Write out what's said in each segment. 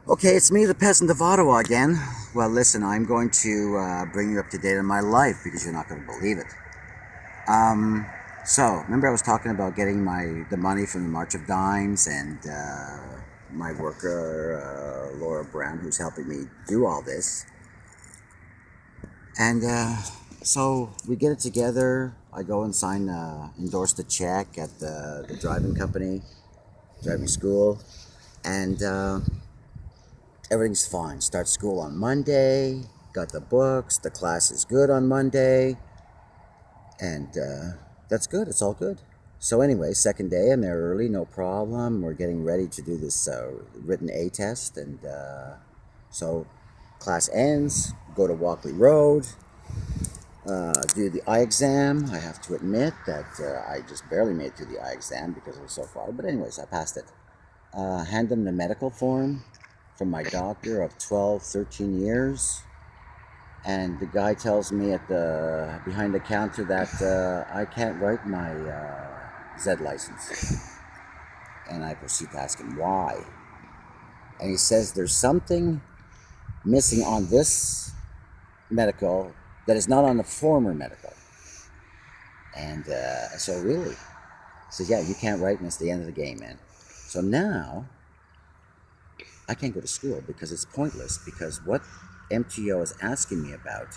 Okay, it's me, the peasant of Ottawa again. Well, listen, I'm going to bring you up to date on my life because you're not going to believe it. Um, remember I was talking about getting the money from the March of Dimes and my worker Laura Brown, who's helping me do all this. And so we get it together. I go and endorse the check at the driving company, driving school, and everything's fine. Start school on Monday, got the books, the class is good on Monday, and that's good. It's all good. So, anyway, second day, I'm there early, no problem. We're getting ready to do this written A test, and so class ends, go to Walkley Road, do the eye exam. I have to admit that I just barely made it through the eye exam because it was so far, but, anyways, I passed it. Hand them the medical form from my doctor of 12, 13 years. And the guy tells me at the behind the counter that I can't write my Z license. And I proceed to ask him why. And he says there's something missing on this medical that is not on the former medical. And so really, he says, yeah, you can't write and it's the end of the game, man. So now I can't go to school because it's pointless, because what M.T.O is asking me about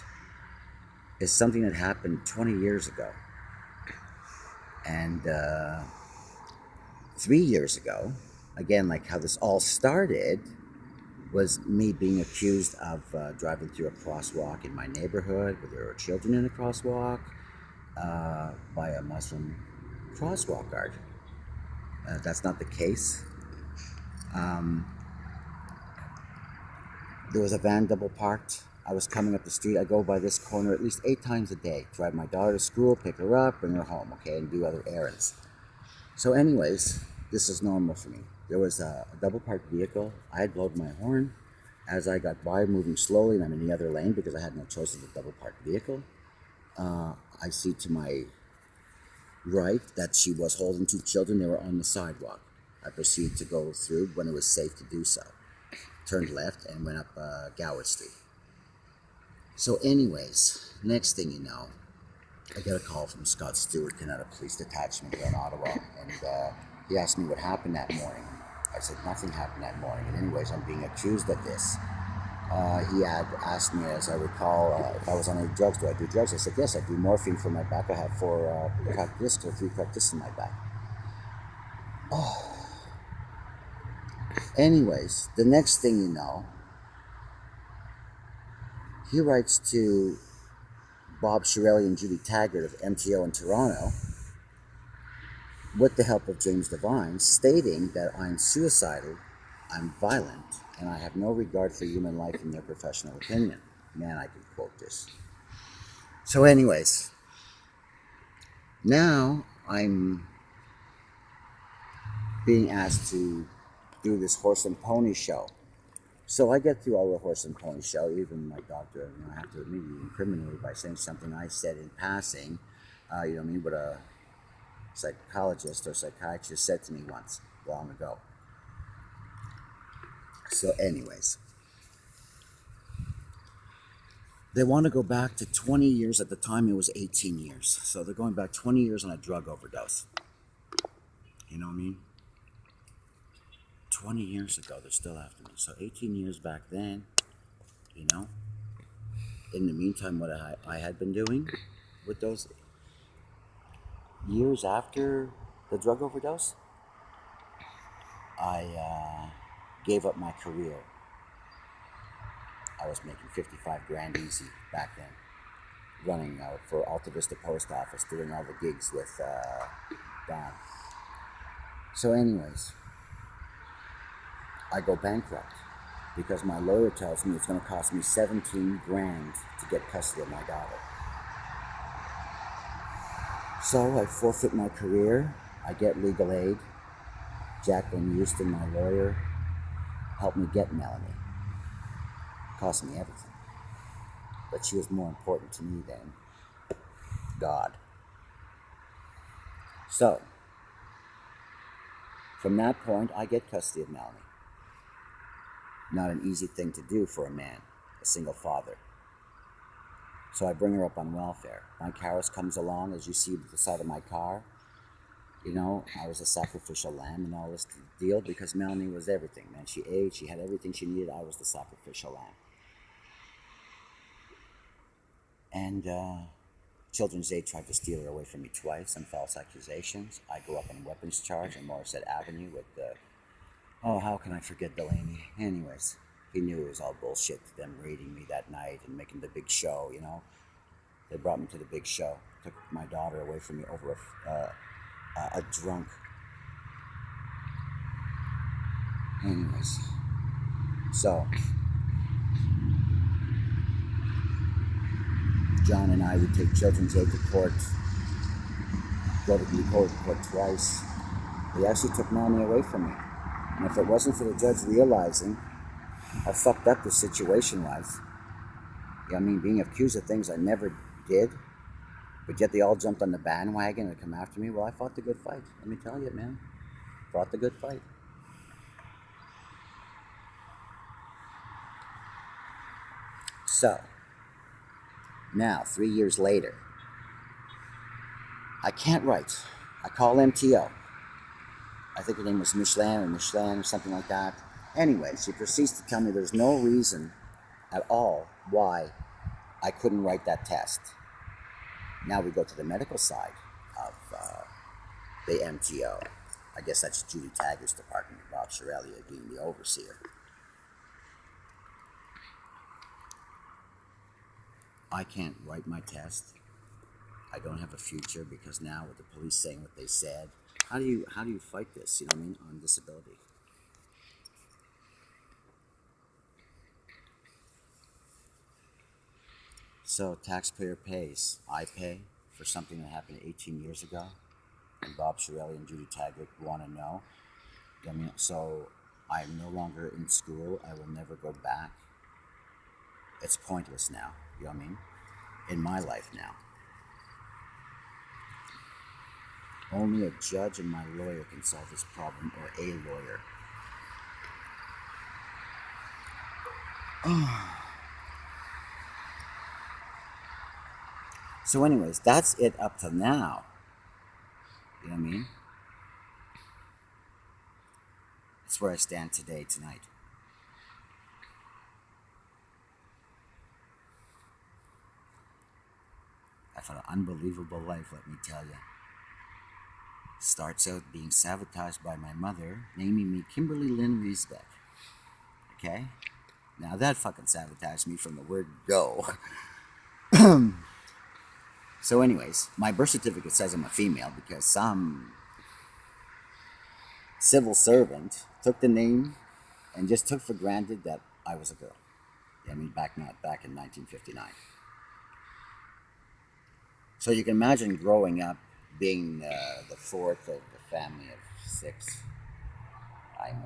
is something that happened 20 years ago. And 3 years ago, again, like how this all started, was me being accused of driving through a crosswalk in my neighborhood where there were children in a crosswalk by a Muslim crosswalk guard. That's not the case. Um, there was a van double parked. I was coming up the street. I go by this corner at least 8 times a day. Drive my daughter to school, pick her up, bring her home, okay, and do other errands. So, anyways, this is normal for me. There was a double parked vehicle. I had blown my horn as I got by, moving slowly, and I'm in the other lane because I had no choice of the double parked vehicle. I see to my right that she was holding two children. They were on the sidewalk. I proceeded to go through when it was safe to do so. Turned left and went up Gower Street. So, anyways, next thing you know, I get a call from Scott Stewart, Canada Police Detachment here in Ottawa, and he asked me what happened that morning. I said nothing happened that morning, and anyways, I'm being accused of this. He had asked me, as I recall, if I was on any drugs. Do I do drugs? I said yes. I do morphine for my back. I have 4 cracked discs or 3 cracked discs in my back. Oh. Anyways, the next thing you know, he writes to Bob Shirelli and Judy Taggart of M.T.O in Toronto, with the help of James Devine, stating that I'm suicidal, I'm violent, and I have no regard for human life in their professional opinion. Man, I can quote this. So, anyways, now I'm being asked to do this horse and pony show. So I get through all the horse and pony show. Even my doctor, I have to immediately incriminate me by saying something I said in passing. What a psychologist or psychiatrist said to me once, long ago. So, anyways, they want to go back to 20 years. At the time, it was 18 years. So they're going back 20 years on a drug overdose. You know what I mean? 20 years ago, they're still after me. So 18 years back then, you know? In the meantime, what I had been doing with those years after the drug overdose, I gave up my career. I was making 55 grand easy back then, running for Alta Vista Post Office, doing all the gigs with Don. So, anyways, I go bankrupt because my lawyer tells me it's going to cost me 17 grand to get custody of my daughter. So I forfeit my career. I get legal aid. Jacqueline Houston, my lawyer, helped me get Melanie. It cost me everything. But she was more important to me than God. So, from that point, I get custody of Melanie. Not an easy thing to do for a man, a single father. So I bring her up on welfare. My Karis comes along, as you see at the side of my car. You know, I was a sacrificial lamb and all this deal because Melanie was everything, man. She ate, she had everything she needed. I was the sacrificial lamb. And Children's Aid tried to steal her away from me twice on false accusations. I go up on weapons charge on Morissette Avenue with oh, how can I forget Delaney? Anyways, he knew it was all bullshit, them raiding me that night and making the big show, you know. They brought me to the big show, took my daughter away from me over a drunk. Anyways, so John and I would take Children's Aid to court, go to the court twice. They actually took Melanie away from me. And if it wasn't for the judge realizing how fucked up the situation was, I mean, being accused of things I never did, but yet they all jumped on the bandwagon and come after me, well, I fought the good fight. Let me tell you, man. Fought the good fight. So, now, 3 years later, I can't write. I call M.T.O. I think her name was Michelin or something like that. Anyway, she proceeds to tell me there's no reason at all why I couldn't write that test. Now we go to the medical side of the M.T.O. I guess that's Judy Taggart's department, Bob Chirelia being the overseer. I can't write my test. I don't have a future because now with the police saying what they said, how do you fight this, you know what I mean, on disability? So taxpayer pays. I pay for something that happened 18 years ago, and Bob Chirelia and Judy Taggart want to know. I mean, so I'm no longer in school. I will never go back. It's pointless now, you know what I mean? In my life now. Only a judge and my lawyer can solve this problem, or a lawyer. So anyways, that's it up to now. You know what I mean? That's where I stand today, tonight. I've had an unbelievable life, let me tell you. Starts out being sabotaged by my mother, naming me Kimberly Lynn Riesbeck. Okay? Now that fucking sabotaged me from the word go. So anyways, my birth certificate says I'm a female because some civil servant took the name and just took for granted that I was a girl. I mean, back in 1959. So you can imagine growing up, being the fourth of a family of six. I'm,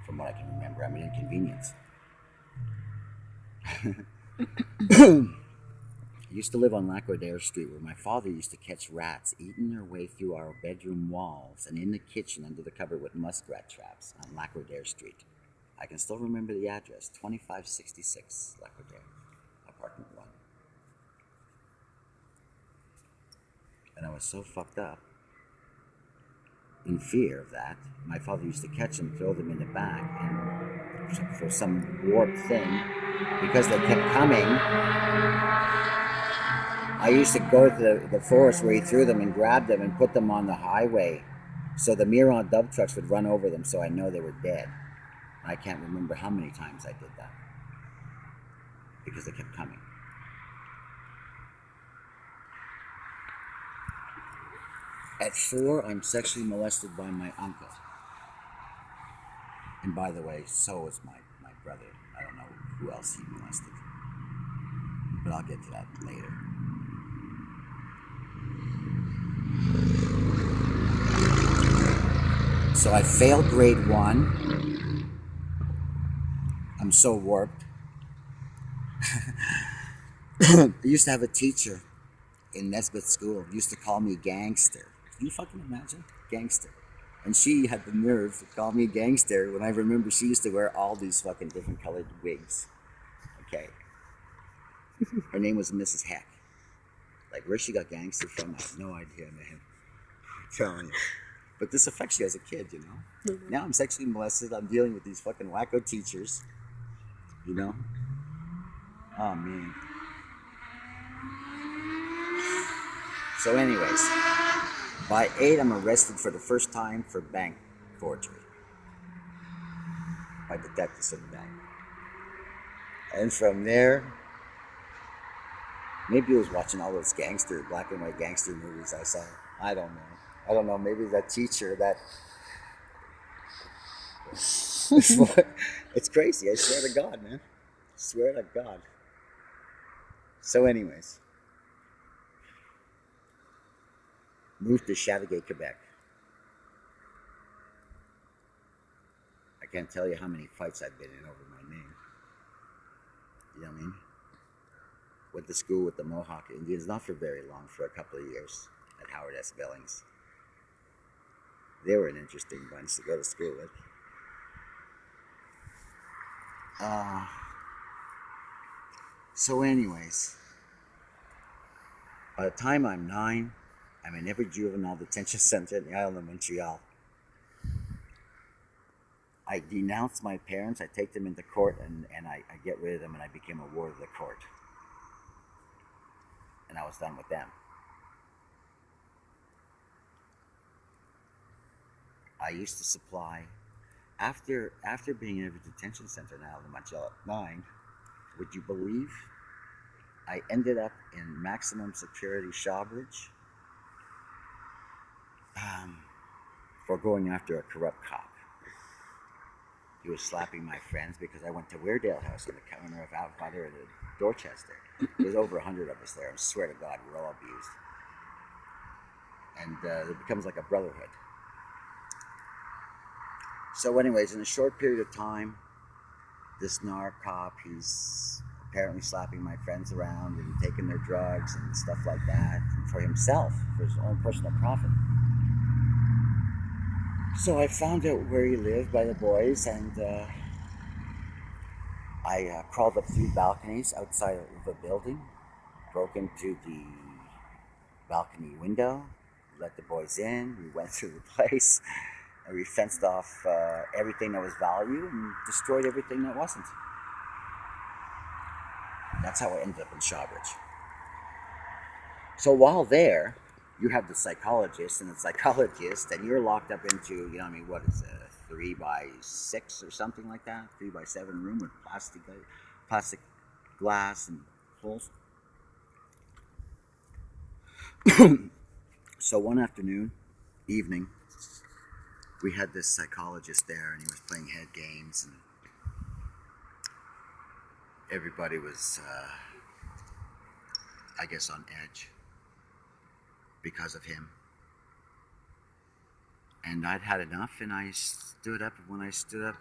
from what I can remember, I'm an inconvenience. I used to live on Lac-Rodere Street, where my father used to catch rats eating their way through our bedroom walls and in the kitchen under the cupboard with muskrat traps on Lac-Rodere Street. I can still remember the address, 2566 Lac-Rodere, apartment 1. And I was so fucked up, in fear of that, my father used to catch them, throw them in the back, and for some warped thing, because they kept coming, I used to go to the forest where he threw them and grab them and put them on the highway, so the Miron dump trucks would run over them, so I know they were dead. I can't remember how many times I did that, because they kept coming. At 4, I'm sexually molested by my uncle. And by the way, so was my brother. I don't know who else he molested. But I'll get to that later. So I failed grade 1. I'm so warped. I used to have a teacher in Nesbitt School who used to call me gangster. Can you fucking imagine? Gangster. And she had the nerve to call me gangster when I remember she used to wear all these fucking different colored wigs. Okay. Her name was Mrs. Heck. Like, where she got gangster from, I have no idea, man. I'm telling you. But this affects you as a kid, you know? Mm-hmm. Now I'm sexually molested. I'm dealing with these fucking wacko teachers, you know? Oh, man. So, anyways, by 8, I'm arrested for the first time for bank forgery by detectives in the bank. And from there, maybe I was watching all those gangster, black and white gangster movies I saw. I don't know. I don't know. Maybe that teacher, that. It's crazy. I swear to God, man. I swear to God. So, anyways, moved to Chateauguay, Quebec. I can't tell you how many fights I've been in over my name. You know what I mean? Went to school with the Mohawk Indians, not for very long, for a couple of years at Howard S. Billings. They were an interesting bunch to go to school with. So, anyways, by the time I'm 9, I'm in every juvenile detention center in the island of Montreal. I denounce my parents, I take them into court, and I get rid of them, and I became a ward of the court. And I was done with them. I used to supply, after being in every detention center in island of Montreal at 9, would you believe I ended up in maximum security Shawbridge for going after a corrupt cop. He was slapping my friends because I went to Weardale House on the corner of Outfather and Dorchester. There's over 100 of us there. I swear to God, we're all abused. And it becomes like a brotherhood. So anyways, in a short period of time, this narc cop, he's apparently slapping my friends around and taking their drugs and stuff like that for himself, for his own personal profit. So I found out where he lived by the boys, and I crawled up 3 balconies outside of the building, broke into the balcony window, let the boys in, we went through the place, and we fenced off everything that was value and destroyed everything that wasn't. That's how I ended up in Shawbridge. So while there, you have the psychologist, and you're locked up into, you know what I mean, what is it, a 3x6 or something like that, 3x7 room with plastic glass and holes. So one evening, we had this psychologist there, and he was playing head games, and everybody was, I guess, on edge because of him. And I'd had enough, and I stood up. And when I stood up,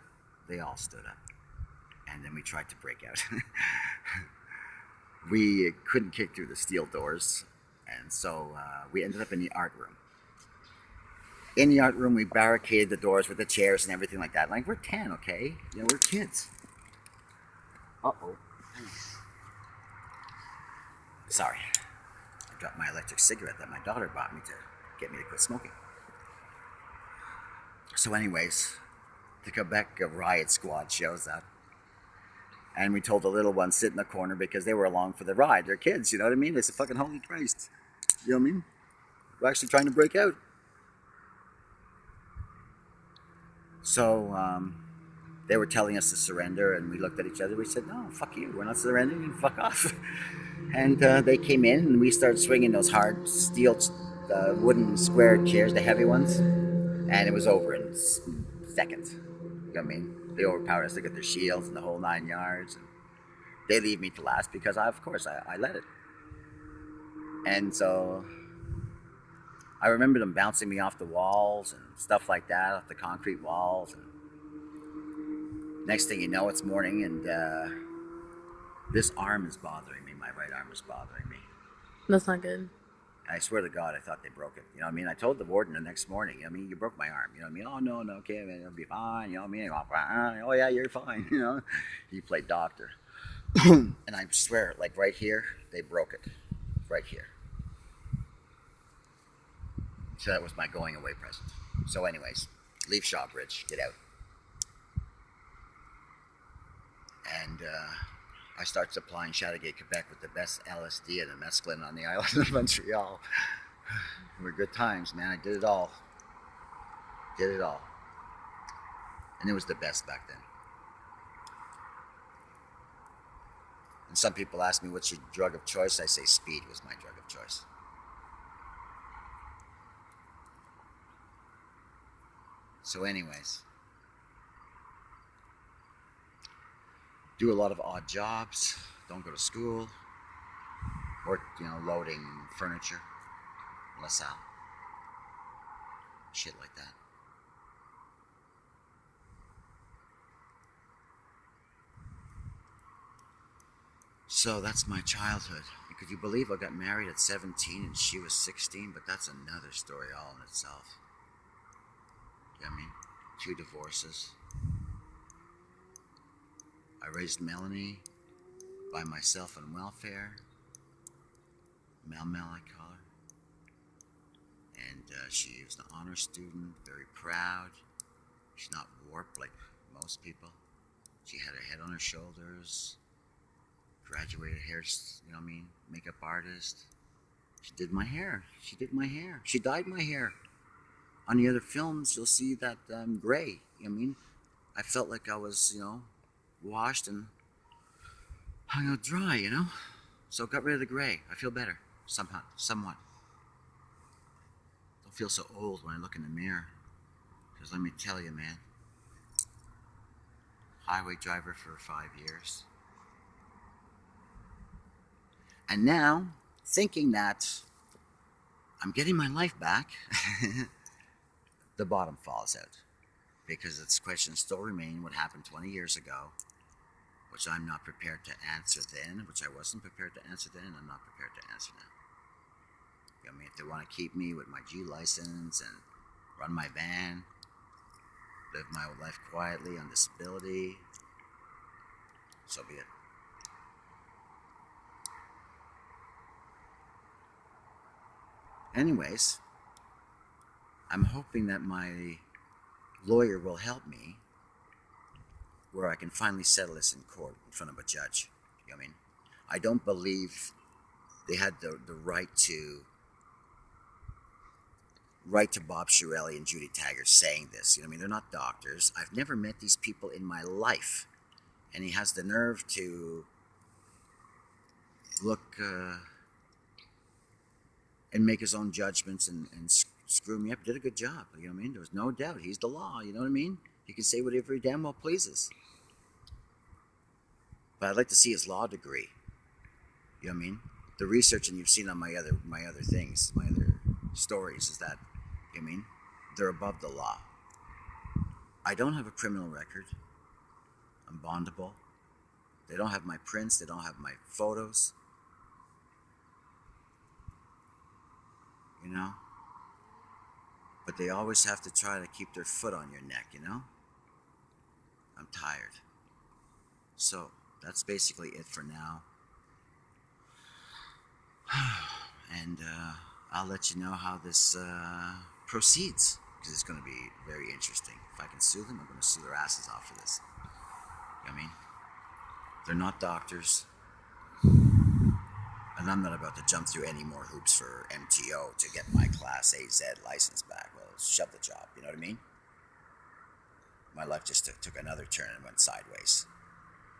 they all stood up. And then we tried to break out. We couldn't kick through the steel doors, and so we ended up in the art room. In the art room, we barricaded the doors with the chairs and everything like that. Like, we're 10, okay? You know, we're kids. Uh-oh. Sorry. I dropped my electric cigarette that my daughter bought me to get me to quit smoking. So anyways, the Quebec riot squad shows up. And we told the little ones sit in the corner because they were along for the ride. They're kids, you know what I mean? They said, fucking holy Christ. You know what I mean? We're actually trying to break out. So they were telling us to surrender, and we looked at each other. We said, no, fuck you. We're not surrendering, and fuck off. And they came in, and we started swinging those hard steel wooden square chairs, the heavy ones. And it was over in seconds. You know what I mean? They overpowered us. They got their shields and the whole 9 yards. And they leave me to last because, I let it. And so I remember them bouncing me off the walls and stuff like that, off the concrete walls. And next thing you know, it's morning, and this arm is bothering me. My right arm is bothering me. That's not good. And I swear to God, I thought they broke it. You know what I mean? I told the warden the next morning, I mean, you broke my arm. You know what I mean? Oh, no, no, okay, man, it'll be fine. You know what I mean? Oh, yeah, you're fine. You know? He played doctor. And I swear, like right here, they broke it. Right here. So that was my going away present. So, anyways, leave Shawbridge, get out. And I start supplying Chateauguay, Quebec with the best LSD and the mescaline on the island of Montreal. They were good times, man. I did it all. Did it all. And it was the best back then. And some people ask me, what's your drug of choice? I say speed was my drug of choice. So, anyways, do a lot of odd jobs, don't go to school, work, loading furniture, LaSalle, shit like that. So that's my childhood. And could you believe I got married at 17 and she was 16? But that's another story all in itself. You know what I mean? 2 divorces. I raised Melanie by myself on welfare. Mel, I call her. And she was an honor student, very proud. She's not warped like most people. She had her head on her shoulders. Graduated hair, makeup artist. She did my hair. She dyed my hair. On the other films, you'll see that gray. I felt like I was, washed and hung out dry, So got rid of the gray. I feel better, somewhat. Don't feel so old when I look in the mirror. Because let me tell you, man, highway driver for 5 years. And now, thinking that I'm getting my life back, the bottom falls out. Because its questions still remain: what happened 20 years ago, which I'm not prepared to answer then, which I wasn't prepared to answer then, I'm not prepared to answer now. If they want to keep me with my G license and run my van, live my life quietly on disability, so be it. Anyways, I'm hoping that my lawyer will help me where I can finally settle this in court in front of a judge. You know what I mean? I don't believe they had the right to Bob Shirelli and Judy Taggart saying this. You know what I mean? They're not doctors. I've never met these people in my life. And he has the nerve to look and make his own judgments and screw me up. Did a good job. You know what I mean? There was no doubt. He's the law. You know what I mean? He can say whatever he damn well pleases. But I'd like to see his law degree. You know what I mean? The research, and you've seen on my other things, my other stories, is that, you know what I mean, they're above the law. I don't have a criminal record. I'm bondable. They don't have my prints. They don't have my photos. But they always have to try to keep their foot on your neck, I'm tired. So that's basically it for now. And I'll let you know how this proceeds, because it's going to be very interesting. If I can sue them, I'm going to sue their asses off for this. You know what I mean? They're not doctors. And I'm not about to jump through any more hoops for M.T.O. to get my Class AZ license back. Well, shove the job, you know what I mean? My life just took another turn and went sideways.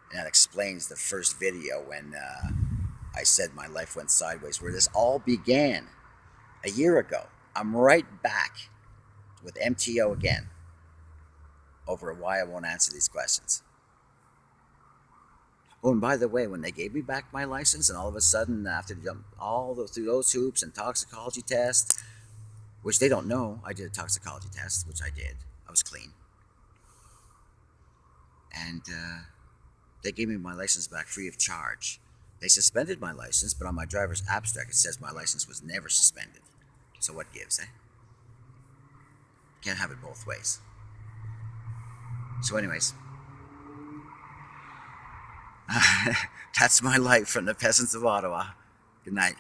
And that explains the first video when I said my life went sideways, where this all began a year ago. I'm right back with M.T.O. again over why I won't answer these questions. Oh, and by the way, when they gave me back my license, and all of a sudden, after jump through those hoops and toxicology tests, which they don't know, I did a toxicology test, which I did. I was clean. And they gave me my license back free of charge. They suspended my license, but on my driver's abstract it says my license was never suspended. So what gives, eh? Can't have it both ways. So, anyways, that's my life from the peasants of Ottawa. Good night.